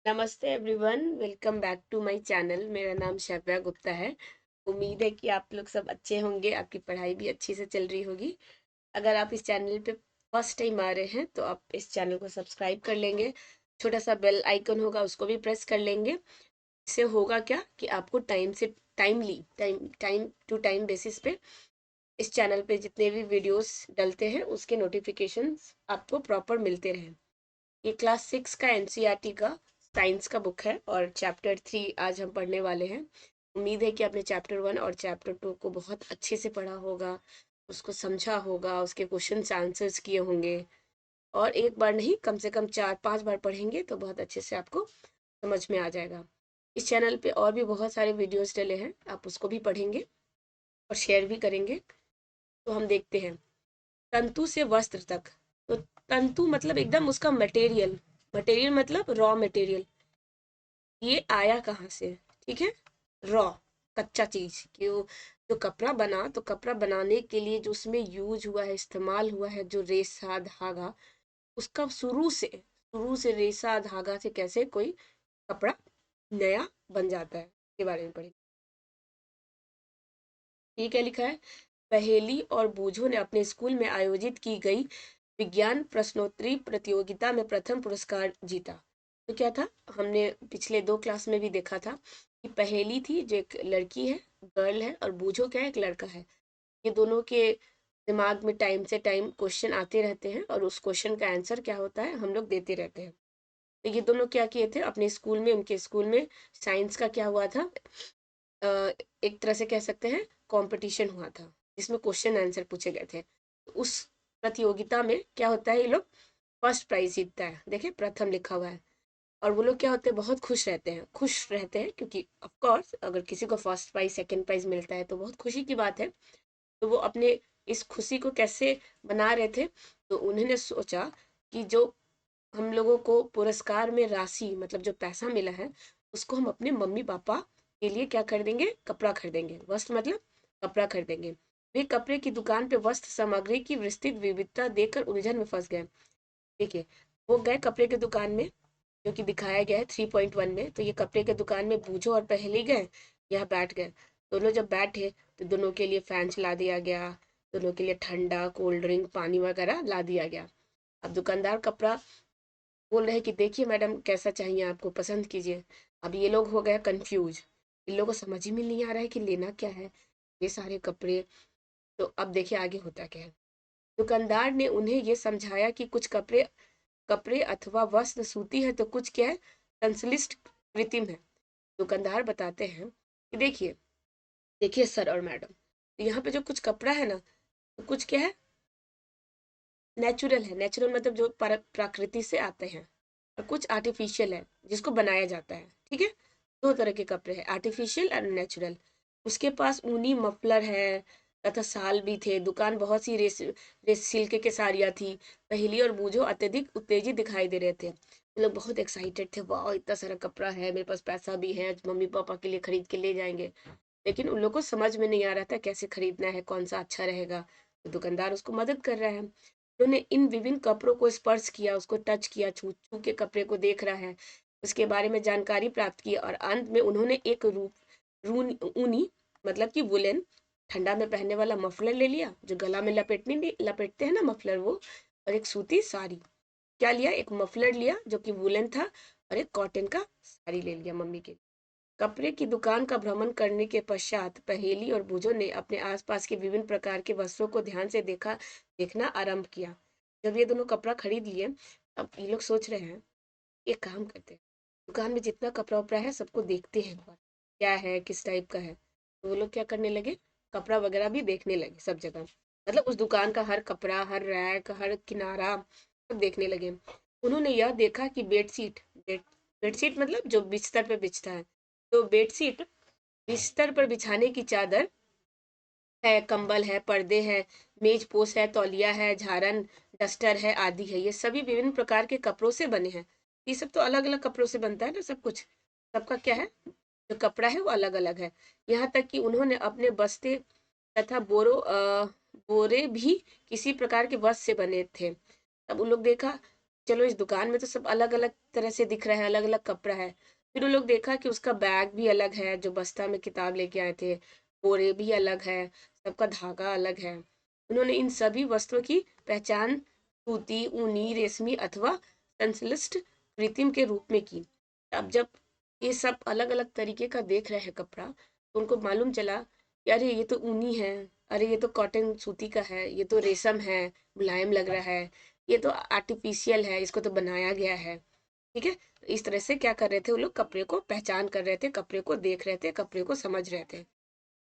नमस्ते everyone, welcome back to my channel. मेरा नाम शव्या गुप्ता है। उम्मीद है कि आप लोग सब अच्छे होंगे, आपकी पढ़ाई भी अच्छी से चल रही होगी। अगर आप इस चैनल पे फर्स्ट टाइम आ रहे हैं तो आप इस चैनल को सब्सक्राइब कर लेंगे। छोटा सा बेल आइकन होगा, उसको भी प्रेस कर लेंगे। इससे होगा क्या कि आपको टाइम टू टाइम बेसिस पे इस चैनल पे जितने भी वीडियोस डलते हैं उसके नोटिफिकेशंस आपको प्रॉपर मिलते रहें। ये क्लास 6 का एनसीईआरटी का साइंस का बुक है और चैप्टर 3 आज हम पढ़ने वाले हैं। उम्मीद है कि आपने चैप्टर 1 और चैप्टर 2 को बहुत अच्छे से पढ़ा होगा, उसको समझा होगा, उसके क्वेश्चंस आंसर्स किए होंगे। और एक बार नहीं, कम से कम 4-5 बार पढ़ेंगे तो बहुत अच्छे से आपको समझ में आ जाएगा। इस चैनल पे और भी बहुत सारे वीडियोस डले हैं, आप उसको भी पढ़ेंगे और शेयर भी करेंगे। तो हम देखते हैं, तंतु से वस्त्र तक। तो तंतु मतलब एकदम उसका मटेरियल, मटेरियल मतलब रॉ मटेरियल। ये आया कहाँ से? ठीक है, रॉ, कच्चा चीज। क्यों? जो कपड़ा बना, तो कपड़ा बनाने के लिए जो उसमें यूज हुआ है, इस्तेमाल हुआ है, जो रेशा धागा, उसका शुरू से रेशा धागा से कैसे कोई कपड़ा नया बन जाता है, के बारे में पढ़ेंगे। ये क्या लिखा है? पहेली और बूझो ने अपने स्कूल में आयोजित की गई विज्ञान प्रश्नोत्तरी प्रतियोगिता में प्रथम पुरस्कार जीता। तो क्या था, हमने पिछले 2 क्लास में भी देखा था कि पहेली थी जो एक लड़की है, गर्ल है, और बूझो क्या है, एक लड़का है। ये दोनों के दिमाग में टाइम से टाइम क्वेश्चन आते रहते हैं और उस क्वेश्चन का आंसर क्या होता है हम लोग देते रहते हैं। तो ये दोनों क्या किए थे अपने स्कूल में, उनके स्कूल में साइंस का क्या हुआ था, एक तरह से कह सकते हैं कंपटीशन हुआ था जिसमें क्वेश्चन आंसर पूछे गए थे। तो उस प्रतियोगिता में क्या होता है, ये लोग फर्स्ट प्राइज जीतता है, देखिए प्रथम लिखा हुआ है। और वो लोग क्या होते हैं, बहुत खुश रहते हैं क्योंकि ऑफ कोर्स अगर किसी को फर्स्ट प्राइज सेकंड प्राइज मिलता है तो बहुत खुशी की बात है। तो वो अपने इस खुशी को कैसे बना रहे थे, तो उन्होंने सोचा कि जो हम लोगों को पुरस्कार में राशि मतलब जो पैसा मिला है, उसको हम अपने मम्मी पापा के लिए क्या खरीदेंगे, कपड़ा खरीदेंगे। वस्त्र मतलब कपड़ा खरीदेंगे। वे कपड़े की दुकान पे वस्त्र सामग्री की विस्तृत विविधता देखकर उलझन में फंस गए। देखिए, वो गए कपड़े की दुकान में, जो कि दिखाया गया है 3.1 में। तो ये कपड़े की दुकान में बूझो और पहेली गए, यहाँ बैठ गए। दोनों जब बैठे तो दोनों के लिए फैन चला दिया गया, दोनों के लिए ठंडा कोल्ड ड्रिंक पानी वगैरह ला दिया गया। अब दुकानदार कपड़ा बोल रहे हैं कि देखिए मैडम, कैसा चाहिए आपको, पसंद कीजिए। अब ये लोग हो गए कंफ्यूज, इन लोगों को समझ ही में नहीं आ रहा है कि लेना क्या है, ये सारे कपड़े। तो अब देखिए आगे होता क्या है। दुकानदार ने उन्हें ये समझाया कि कुछ कपड़े कपड़े अथवा वस्त्र सूती है तो कुछ क्या है, संश्लिष्ट कृत्रिम है। दुकानदार बताते हैं कि देखिए, देखिए सर और मैडम, तो यहाँ पे जो कुछ कपड़ा है ना, तो कुछ क्या है, नेचुरल है। नेचुरल मतलब जो प्रकृति से आते हैं, और कुछ आर्टिफिशियल है जिसको बनाया जाता है। ठीक है, 2 तरह के कपड़े हैं, आर्टिफिशियल और नेचुरल। उसके पास ऊनी मफलर है तथा शाल भी थे। दुकान बहुत सी रेस सिल्क के साड़ियाँ थी। पहेली और बूझो अत्यधिक उत्तेजित दिखाई दे रहे थे, वो लोग बहुत एक्साइटेड थे। वाह, इतना सारा कपड़ा है, मेरे पास पैसा भी है, मम्मी पापा के लिए खरीद के ले जाएंगे। लेकिन उन लोग को समझ में नहीं आ रहा था कैसे खरीदना है, कौन सा अच्छा रहेगा। तो दुकानदार उसको मदद कर रहा है। उन्होंने इन विभिन्न कपड़ों को स्पर्श किया, उसको टच किया, छू छू के कपड़े को देख रहा है, उसके बारे में जानकारी प्राप्त की, और अंत में उन्होंने एक ऊनी मतलब कि वुलन ठंडा में पहनने वाला मफलर ले लिया, जो गला में लपेटते हैं ना मफलर, वो। और एक सूती साड़ी, क्या लिया, एक मफलर लिया जो कि वुलन था, और एक कॉटन का साड़ी ले लिया मम्मी के। कपड़े की दुकान का भ्रमण करने के पश्चात पहेली और बूझो ने अपने आसपास के विभिन्न प्रकार के वस्त्रों को ध्यान से देखना आरंभ किया। जब ये दोनों कपड़ा खरीद लिए, अब ये लोग सोच रहे हैं, एक काम करते हैं, दुकान में जितना कपड़ा उपड़ा है सबको देखते हैं एक बार, क्या है, किस टाइप का है। तो वो लोग क्या करने लगे, कपड़ा वगैरह भी देखने लगे सब जगह, मतलब उस दुकान का हर कपड़ा, हर रैक, हर किनारा सब देखने लगे। उन्होंने यह देखा कि बेडशीट मतलब जो बिस्तर पे बिछता है, तो बेडशीट, बिस्तर पर बिछाने की चादर है, कंबल है, पर्दे है, मेज पोस्ट है, तौलिया है, झारन, डस्टर है, आदि है। ये सभी विभिन्न प्रकार के कपड़ों से बने हैं। ये सब तो अलग अलग कपड़ों से बनता है ना, सब कुछ, सबका क्या है, जो कपड़ा है वो अलग अलग है। यहाँ तक कि उन्होंने अपने बस्ते तथा बोरे भी किसी प्रकार के वस्त्र से बने थे। तब उन लोग देखा, चलो इस दुकान में तो सब अलग अलग तरह से दिख रहा है, अलग अलग कपड़ा है। फिर उन लोग देखा कि उसका बैग भी अलग है, जो बस्ता में किताब लेके आए थे, बोरे भी अलग है, सबका धागा अलग है। उन्होंने इन सभी वस्त्रों की पहचान सूती, ऊनी, रेशमी अथवा संश्लिष्ट कृत्रिम के रूप में की। अब जब ये सब अलग अलग तरीके का देख रहे हैं कपड़ा, तो उनको मालूम चला कि अरे ये तो ऊनी है, अरे ये तो कॉटन सूती का है, ये तो रेशम है, मुलायम लग रहा है, ये तो आर्टिफिशियल है, इसको तो बनाया गया है। ठीक है, तो इस तरह से क्या कर रहे थे, वो लोग कपड़े को पहचान कर रहे थे, कपड़े को देख रहे थे, कपड़े को समझ रहे थे।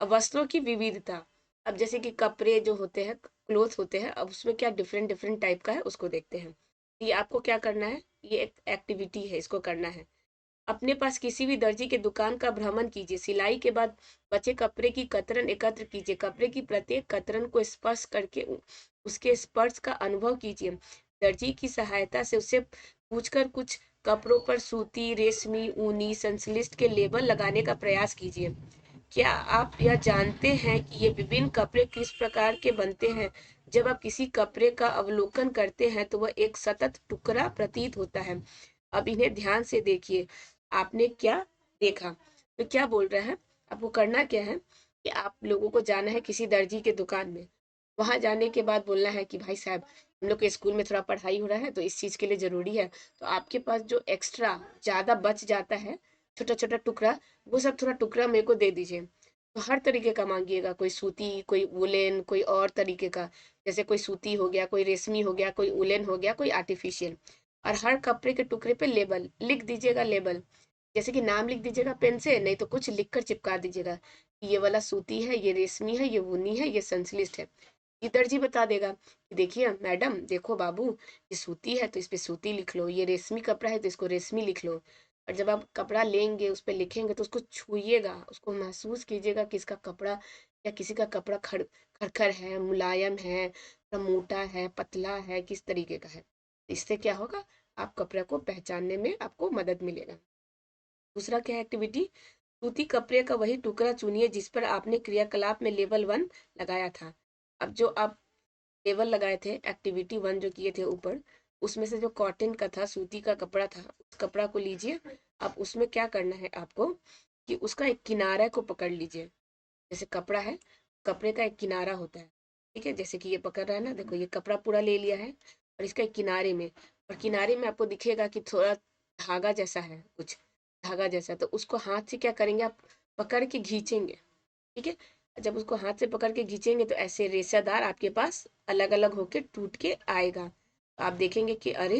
अब वस्त्रों की विविधता, अब जैसे कि कपड़े जो होते हैं, क्लोथ होते हैं, अब उसमें क्या डिफरेंट डिफरेंट टाइप का है उसको देखते हैं। ये आपको क्या करना है, ये एक एक्टिविटी है, इसको करना है। अपने पास किसी भी दर्जी के दुकान का भ्रमण कीजिए, सिलाई के बाद बचे कपड़े की कतरन एकत्र कीजिए, कपड़े की प्रत्येक कतरन को स्पर्श करके उसके स्पर्श का अनुभव कीजिए। दर्जी की सहायता से उससे पूछकर कुछ कपड़ों पर सूती, रेशमी, ऊनी, संश्लिष्ट के लेबल लगाने का प्रयास कीजिए। क्या आप यह जानते हैं कि ये विभिन्न कपड़े किस प्रकार के बनते हैं? जब आप किसी कपड़े का अवलोकन करते हैं तो वह एक सतत टुकड़ा प्रतीत होता है। अब इन्हें ध्यान से देखिए। आपने क्या देखा? तो क्या बोल रहा है, आपको करना क्या है कि आप लोगों को जाना है किसी दर्जी के दुकान में। वहां जाने के बाद बोलना है कि भाई साहब, हम लोग के स्कूल में थोड़ा पढ़ाई हो रहा है, तो इस चीज के लिए जरूरी है, तो आपके पास जो एक्स्ट्रा ज्यादा बच जाता है, छोटा छोटा टुकड़ा, वो सब थोड़ा टुकड़ा मेरे को दे दीजिए। तो हर तरीके का मांगिएगा, कोई सूती, कोई वुलन, कोई और तरीके का, जैसे कोई सूती हो गया, कोई रेशमी हो गया, कोई उलन हो गया, कोई आर्टिफिशियल। और हर कपड़े के टुकड़े पे लेबल लिख दीजिएगा, लेबल जैसे कि नाम लिख दीजिएगा पेन से, नहीं तो कुछ लिख कर चिपका दीजिएगा कि ये वाला सूती है, ये रेशमी है, ये ऊनी है, ये संश्लिष्ट है। ये दर्जी बता देगा कि देखिए मैडम, देखो बाबू, ये सूती है तो इस पे सूती लिख लो, ये रेशमी कपड़ा है तो इसको रेशमी लिख लो। और जब आप कपड़ा लेंगे, उस पे लिखेंगे, तो उसको छुइएगा, उसको महसूस कीजिएगा कि इसका कपड़ा या किसी का कपड़ा खरखर है, मुलायम है, थोड़ा मोटा है, पतला है, किस तरीके का है। इससे क्या होगा, आप कपड़े को पहचानने में आपको मदद मिलेगा। दूसरा क्या है एक्टिविटी, सूती कपड़े का वही टुकड़ा चुनिए जिस पर आपने क्रियाकलाप में लेवल 1 लगाया था। अब जो आप लेवल लगाए थे, एक्टिविटी 1 जो किए थे ऊपर, उसमें से जो कॉटन का था, सूती का कपड़ा था, उस कपड़ा को लीजिए। अब उसमें क्या करना है आपको कि उसका एक किनारा को पकड़ लीजिए। जैसे कपड़ा है, कपड़े का एक किनारा होता है, ठीक है, जैसे कि ये पकड़ रहा है ना, देखो ये कपड़ा पूरा ले लिया है, और इसका एक किनारे में, और किनारे में आपको दिखेगा कि थोड़ा धागा जैसा है, कुछ धागा जैसा, तो उसको हाथ से क्या करेंगे आप, पकड़ के खींचेंगे। ठीक है, जब उसको हाथ से पकड़ के खींचेंगे तो ऐसे रेसादार आपके पास अलग अलग होके टूट के आएगा। आप देखेंगे कि अरे,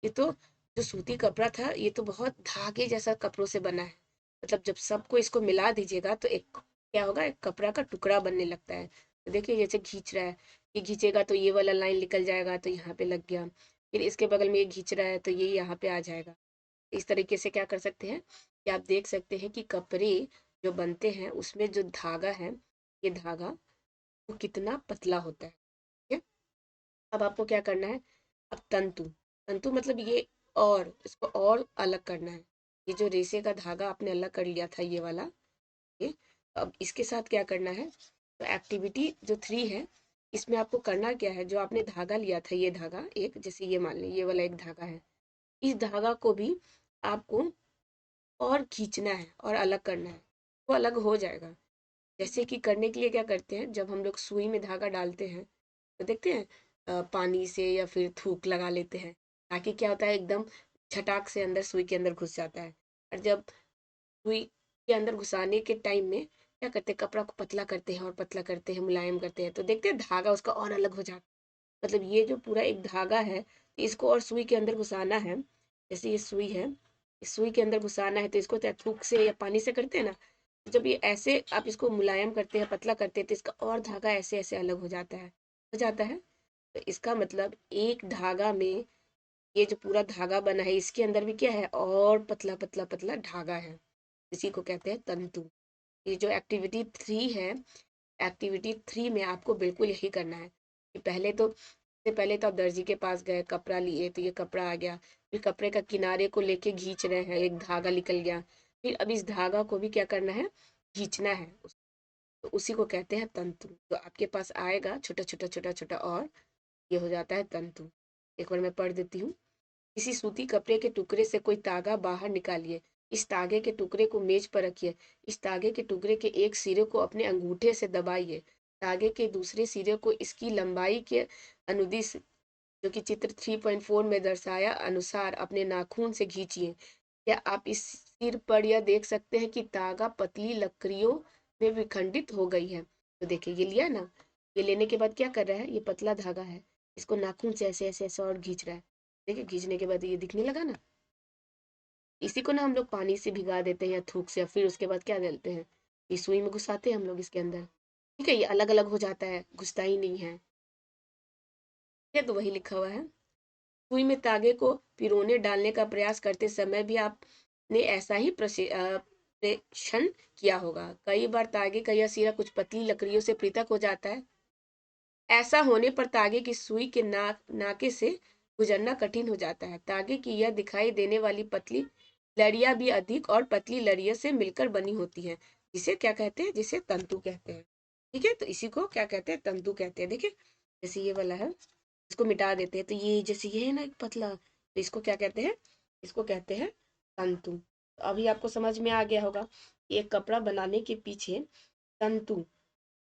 ये तो जो सूती कपड़ा था, ये तो बहुत धागे जैसा कपड़ों से बना है। मतलब जब सबको इसको मिला दीजिएगा तो एक क्या होगा, एक कपड़ा का टुकड़ा बनने लगता है। तो देखिए जैसे खींच रहा है, ये खींचेगा तो ये वाला लाइन निकल जाएगा, तो यहाँ पे लग गया। फिर इसके बगल में ये खींच रहा है तो ये यहाँ पे आ जाएगा। इस तरीके से क्या कर सकते हैं कि आप देख सकते हैं कि कपड़े जो बनते हैं उसमें जो धागा है, ये धागा वो कितना पतला होता है। ठीक है, अब आपको क्या करना है, अब तंतु, तंतु मतलब ये, और इसको और अलग करना है। ये जो रेशे का धागा आपने अलग कर लिया था, ये वाला, ये, अब इसके साथ क्या करना है, तो एक्टिविटी जो 3 है, इसमें आपको करना क्या है, जो आपने धागा लिया था, ये धागा एक, जैसे ये मान लीजिए ये वाला एक धागा है, इस धागा को भी आपको और खींचना है और अलग करना है, वो अलग हो जाएगा। जैसे कि करने के लिए क्या करते हैं, जब हम लोग सुई में धागा डालते हैं तो देखते हैं पानी से या फिर थूक लगा लेते हैं, ताकि क्या होता है, एकदम छटाक से अंदर सुई के अंदर घुस जाता है। और जब सुई के अंदर घुसाने के टाइम में क्या करते हैं, कपड़ा को पतला करते हैं और पतला करते हैं, मुलायम करते हैं, तो देखते हैं धागा उसका और अलग हो जाता है। मतलब ये जो पूरा एक धागा है, इसको और सुई के अंदर घुसाना है। जैसे ये सुई है, इस सुई के अंदर घुसाना है, तो इसको तो थूक से या पानी से करते हैं ना, तो जब ये ऐसे आप इसको मुलायम करते हैं, पतला करते हैं, तो इसका और धागा ऐसे ऐसे अलग हो जाता है, हो जाता है। तो इसका मतलब एक धागा में, ये जो पूरा धागा बना है, इसके अंदर भी क्या है, और पतला पतला पतला धागा है, इसी को कहते हैं तंतु। ये जो एक्टिविटी 3 है, एक्टिविटी 3 में आपको बिल्कुल यही करना है कि पहले तो आप दर्जी के पास गए, कपड़ा लिए, तो ये कपड़ा आ गया, फिर कपड़े का किनारे को लेके खींच रहे हैं, एक धागा निकल गया, फिर अब इस धागा को भी क्या करना है, खींचना है। तो उसी को कहते हैं तंतु। तो आपके पास आएगा छोटा छोटा छोटा छोटा, और ये हो जाता है तंतु। एक बार मैं पढ़ देती हूँ। किसी सूती कपड़े के टुकड़े से कोई तागा बाहर निकालिए। इस तागे के टुकड़े को मेज पर रखिए। इस तागे के टुकड़े के एक सिरे को अपने अंगूठे से दबाइए। तागे के दूसरे सिरे को इसकी लंबाई के अनुदिश, जो कि चित्र 3.4 में दर्शाया अनुसार, अपने नाखून से खींचिए। क्या आप इस सिर पर यह देख सकते हैं कि तागा पतली लकड़ियों में विखंडित हो गई है। तो देखिए ये लिया ना, ये लेने के बाद क्या कर रहा है, ये पतला धागा है, इसको नाखून से ऐसे ऐसे ऐसे और खींच रहा है। देखिए खींचने के बाद ये दिखने लगा ना। इसी को ना हम लोग पानी से भिगा देते हैं या थूक से, फिर उसके बाद क्या डालते हैं, ये सुई में घुसाते हैं हम लोग इसके अंदर। ठीक है, ये अलग अलग हो जाता है, घुसता ही नहीं है। ये तो वही लिखा हुआ है। सुई में तागे को पिरोने डालने का प्रयास करते समय भी आपने ऐसा ही प्रेक्षण किया होगा। कई बार तागे का यह सिरा कुछ पतली लकड़ियों से पृथक हो जाता है। ऐसा होने पर तागे की सुई के नाके से गुजरना कठिन हो जाता है। तागे की यह दिखाई देने वाली पतली लड़ियां भी अधिक और पतली लड़ियों से मिलकर बनी होती हैं, जिसे क्या कहते हैं, जिसे तंतु कहते हैं। ठीक है, तो इसी को क्या कहते हैं, तंतु कहते हैं। देखिए जैसे ये वाला है, इसको मिटा देते हैं, तो ये जैसे ये है ना एक पतला, तो इसको क्या कहते हैं, इसको कहते हैं तंतु। तो अभी आपको समझ में आ गया होगा एक कपड़ा बनाने के पीछे तंतु,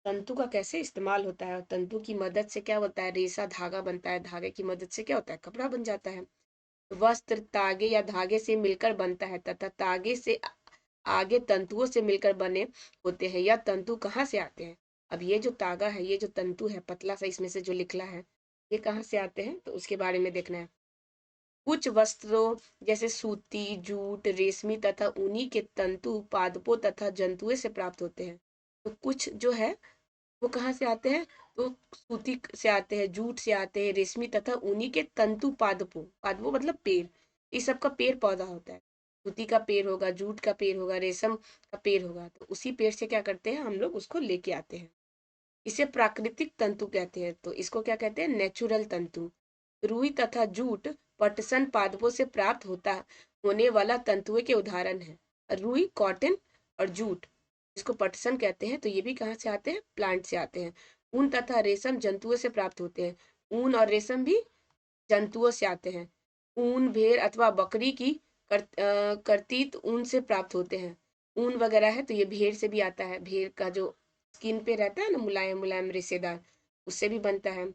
तंतु का कैसे इस्तेमाल होता है, और तंतु की मदद से क्या होता है, रेशा धागा बनता है, धागे की मदद से क्या होता है, कपड़ा बन जाता है। वस्त्र तागे या धागे से मिलकर बनता है तथा तागे से आगे तंतुओं से मिलकर बने होते हैं। यह तंतु कहाँ से आते हैं, अब ये जो तागा है, ये जो तंतु है पतला सा इसमें से जो निकला है, ये कहाँ से आते हैं, तो उसके बारे में देखना है। कुछ वस्त्रों जैसे सूती, जूट, रेशमी तथा ऊनी के तंतु पादपों तथा जंतुओं से प्राप्त होते हैं। तो कुछ जो है वो कहाँ से आते हैं, तो सूती से आते हैं, जूट से आते हैं, रेशमी तथा ऊनी के तंतु पादपों, पादपों मतलब पेड़, इस सब का पेड़ पौधा होता है। सूती का पेड़ होगा, जूट का पेड़ होगा, रेशम का पेड़ होगा, तो उसी पेड़ से क्या करते हैं हम लोग, उसको लेके आते हैं। इसे प्राकृतिक तंतु कहते हैं, तो इसको क्या कहते हैं, नेचुरल तंतु। रुई तथा जूट पटसन पादपों से प्राप्त होता होने वाला तंतुओं के उदाहरण है। रुई, कॉटन और जूट, इसको पटसन कहते हैं, तो ये भी कहाँ से आते हैं, प्लांट से आते हैं। ऊन तथा रेशम जंतुओं से प्राप्त होते हैं। ऊन और रेशम भी जंतुओं से आते हैं। ऊन भेड़ अथवा बकरी की कर्तित ऊन से प्राप्त होते हैं। ऊन वगैरह है तो ये भेड़ से भी आता है, भेड़ का जो स्किन पे रहता है ना, मुलायम मुलायम रेशेदार, उससे भी बनता है।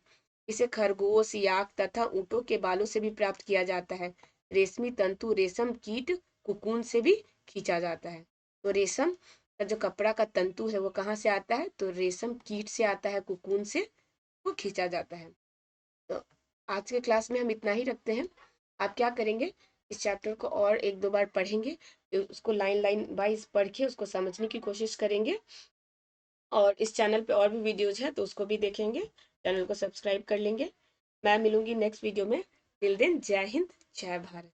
इसे खरगोश, याक तथा ऊँटों के बालों से भी प्राप्त किया जाता है। रेशमी तंतु रेशम कीट कुकून से भी खींचा जाता है। तो रेशम का जो कपड़ा का तंतु है वो कहाँ से आता है, तो रेशम कीट से आता है, कुकून से वो खींचा जाता है। तो आज के क्लास में हम इतना ही रखते हैं। आप क्या करेंगे, इस चैप्टर को और एक दो बार पढ़ेंगे, उसको लाइन लाइन वाइज पढ़ के उसको समझने की कोशिश करेंगे, और इस चैनल पे और भी वीडियोज हैं तो उसको भी देखेंगे, चैनल को सब्सक्राइब कर लेंगे। मैं मिलूंगी नेक्स्ट वीडियो में। टिल देन, जय हिंद, जय भारत।